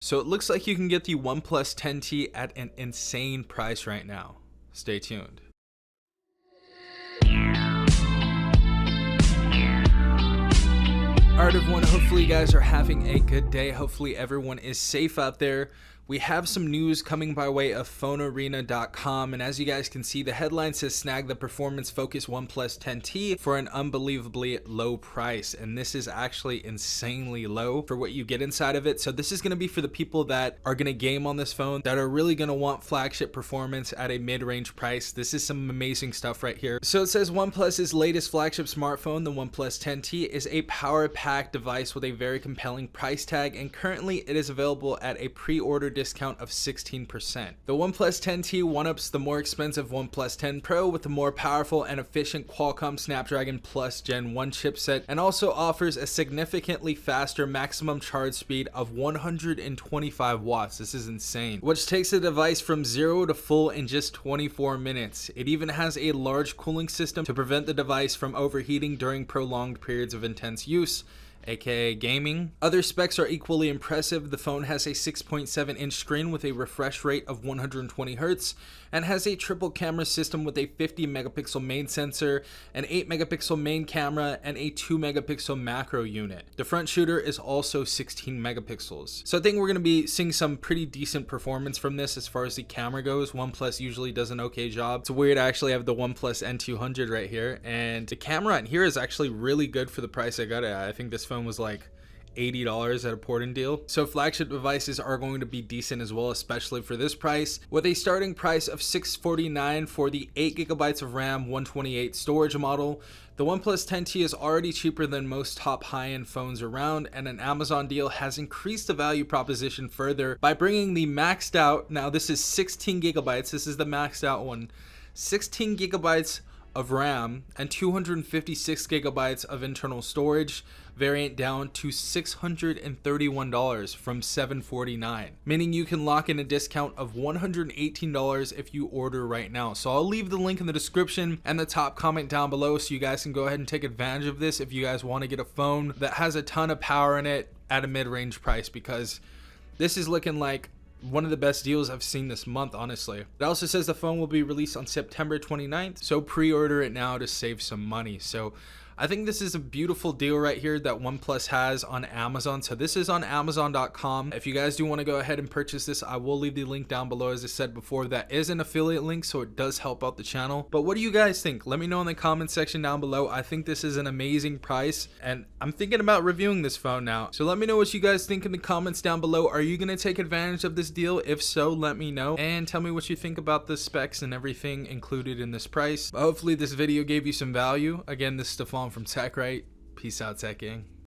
So it looks like you can get the OnePlus 10T at an insane price right now. Stay tuned. Alright everyone, hopefully you guys are having a good day. Hopefully everyone is safe out there. We have some news coming by way of PhoneArena.com, and as you guys can see, the headline says snag the performance-focused OnePlus 10T for an unbelievably low price, and this is actually insanely low for what you get inside of it. So this is going to be for the people that are going to game on this phone, that are really going to want flagship performance at a mid-range price. This is some amazing stuff right here. So it says OnePlus's latest flagship smartphone, the OnePlus 10T, is a power-packed device with a very compelling price tag, and currently it is available at a pre-order discount of 16%. The OnePlus 10T one-ups the more expensive OnePlus 10 Pro with a more powerful and efficient Qualcomm Snapdragon Plus Gen 1 chipset, and also offers a significantly faster maximum charge speed of 125 watts. This is insane, which takes the device from 0 to full in just 24 minutes. It even has a large cooling system to prevent the device from overheating during prolonged periods of intense use, aka gaming. Other specs are equally impressive. The phone has a 6.7-inch screen with a refresh rate of 120 Hz and has a triple camera system with a 50 megapixel main sensor, an 8 megapixel main camera, and a 2 megapixel macro unit. The front shooter is also 16 megapixels. So I think we're going to be seeing some pretty decent performance from this as far as the camera goes. OnePlus usually does an okay job. It's weird, I actually have the OnePlus N200 right here, and the camera in here is actually really good for the price I got it at. I think this phone was like $80 at a port-in deal. So flagship devices are going to be decent as well, especially for this price, with a starting price of $649 for the 8GB of RAM, 128 storage model. The OnePlus 10T is already cheaper than most top high-end phones around, and an Amazon deal has increased the value proposition further by bringing the maxed out, now this is 16GB, this is the maxed out one, 16GB of RAM and 256 gigabytes of internal storage variant down to $631 from $749, meaning you can lock in a discount of $118 if you order right now. So I'll leave the link in the description and the top comment down below so you guys can go ahead and take advantage of this if you guys want to get a phone that has a ton of power in it at a mid-range price, because this is looking like one of the best deals I've seen this month, honestly. It also says the phone will be released on September 29th, so pre-order it now to save some money. So I think this is a beautiful deal right here that OnePlus has on Amazon. So this is on Amazon.com. If you guys do want to go ahead and purchase this, I will leave the link down below. As I said before, that is an affiliate link, so it does help out the channel. But what do you guys think? Let me know in the comment section down below. I think this is an amazing price, and I'm thinking about reviewing this phone now. So let me know what you guys think in the comments down below. Are you going to take advantage of this deal? If so, let me know, and tell me what you think about the specs and everything included in this price. But hopefully this video gave you some value. Again, this is Stefan from TechRight. Peace out, Tech Gang.